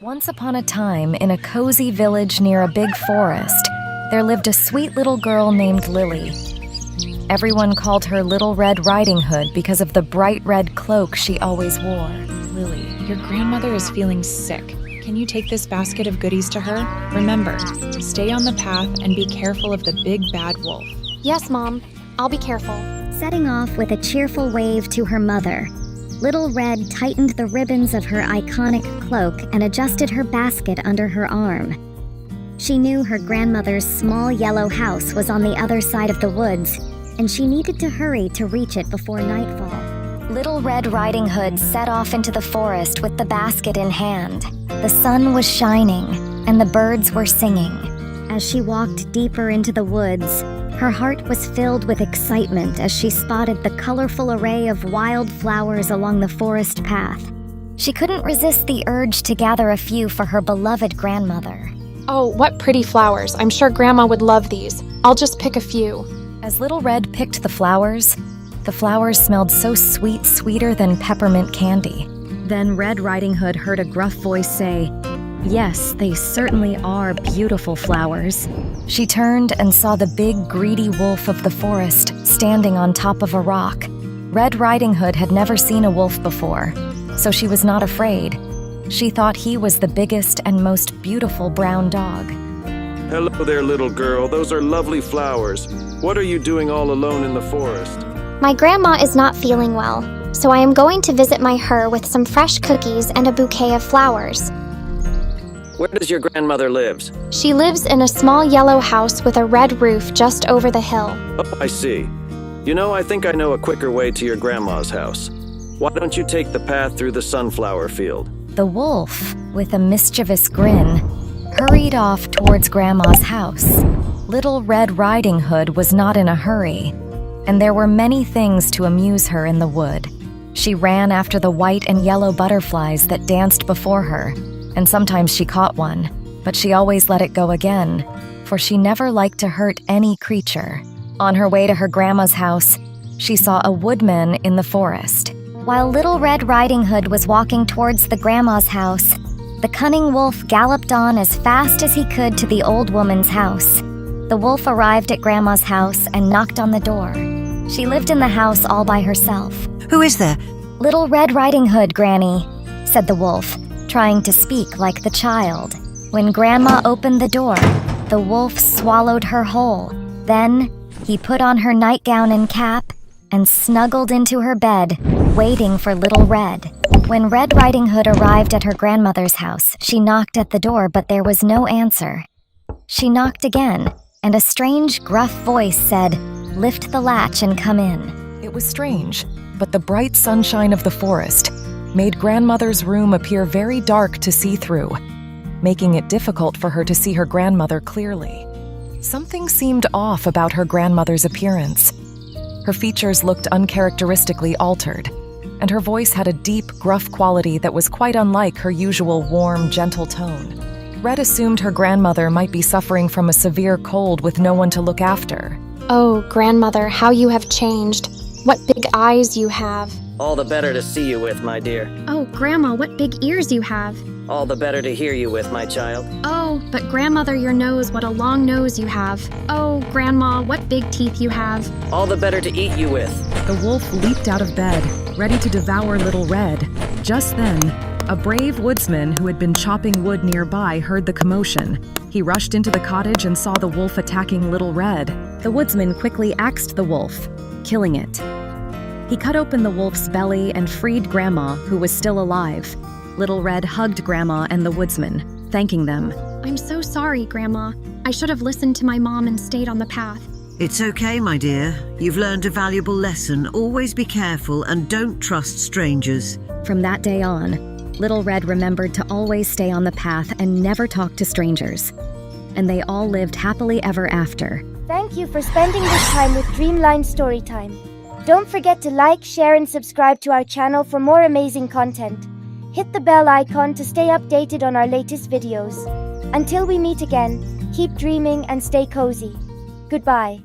Once upon a time, in a cozy village near a big forest, there lived a sweet little girl named Lily. Everyone called her Little Red Riding Hood because of the bright red cloak she always wore. Lily, your grandmother is feeling sick. Can you take this basket of goodies to her? Remember, stay on the path and be careful of the big bad wolf. Yes, Mom. I'll be careful. Setting off with a cheerful wave to her mother, Little Red tightened the ribbons of her iconic cloak and adjusted her basket under her arm. She knew her grandmother's small yellow house was on the other side of the woods, and she needed to hurry to reach it before nightfall. Little Red Riding Hood set off into the forest with the basket in hand. The sun was shining, and the birds were singing. As she walked deeper into the woods, her heart was filled with excitement as she spotted the colorful array of wild flowers along the forest path. She couldn't resist the urge to gather a few for her beloved grandmother. Oh, what pretty flowers. I'm sure Grandma would love these. I'll just pick a few. As Little Red picked the flowers smelled so sweet, sweeter than peppermint candy. Then Red Riding Hood heard a gruff voice say, "Yes, they certainly are beautiful flowers." She turned and saw the big, greedy wolf of the forest standing on top of a rock. Red Riding Hood had never seen a wolf before, so she was not afraid. She thought he was the biggest and most beautiful brown dog. Hello there, little girl. Those are lovely flowers. What are you doing all alone in the forest? My grandma is not feeling well, so I am going to visit her with some fresh cookies and a bouquet of flowers. Where does your grandmother live? She lives in a small yellow house with a red roof just over the hill. Oh, I see. You know, I think I know a quicker way to your grandma's house. Why don't you take the path through the sunflower field? The wolf, with a mischievous grin, hurried off towards Grandma's house. Little Red Riding Hood was not in a hurry, and there were many things to amuse her in the wood. She ran after the white and yellow butterflies that danced before her, and sometimes she caught one, but she always let it go again, for she never liked to hurt any creature. On her way to her grandma's house, she saw a woodman in the forest. While Little Red Riding Hood was walking towards the grandma's house, the cunning wolf galloped on as fast as he could to the old woman's house. The wolf arrived at Grandma's house and knocked on the door. She lived in the house all by herself. Who is there? Little Red Riding Hood, Granny, said the wolf, trying to speak like the child. When Grandma opened the door, the wolf swallowed her whole. Then, he put on her nightgown and cap and snuggled into her bed, waiting for Little Red. When Red Riding Hood arrived at her grandmother's house, she knocked at the door, but there was no answer. She knocked again, and a strange, gruff voice said, "Lift the latch and come in." It was strange, but the bright sunshine of the forest made Grandmother's room appear very dark to see through, making it difficult for her to see her grandmother clearly. Something seemed off about her grandmother's appearance. Her features looked uncharacteristically altered, and her voice had a deep, gruff quality that was quite unlike her usual warm, gentle tone. Red assumed her grandmother might be suffering from a severe cold with no one to look after. Oh, Grandmother, how you have changed. What big eyes you have. All the better to see you with, my dear. Oh, Grandma, what big ears you have. All the better to hear you with, my child. Oh, but Grandmother, your nose, what a long nose you have. Oh, Grandma, what big teeth you have. All the better to eat you with. The wolf leaped out of bed, ready to devour Little Red. Just then, a brave woodsman who had been chopping wood nearby heard the commotion. He rushed into the cottage and saw the wolf attacking Little Red. The woodsman quickly axed the wolf, killing it. He cut open the wolf's belly and freed Grandma, who was still alive. Little Red hugged Grandma and the woodsman, thanking them. I'm so sorry, Grandma. I should have listened to my mom and stayed on the path. It's okay, my dear. You've learned a valuable lesson. Always be careful and don't trust strangers. From that day on, Little Red remembered to always stay on the path and never talk to strangers. And they all lived happily ever after. Thank you for spending this time with Dreamline Storytime. Don't forget to like, share, and subscribe to our channel for more amazing content. Hit the bell icon to stay updated on our latest videos. Until we meet again, keep dreaming and stay cozy. Goodbye.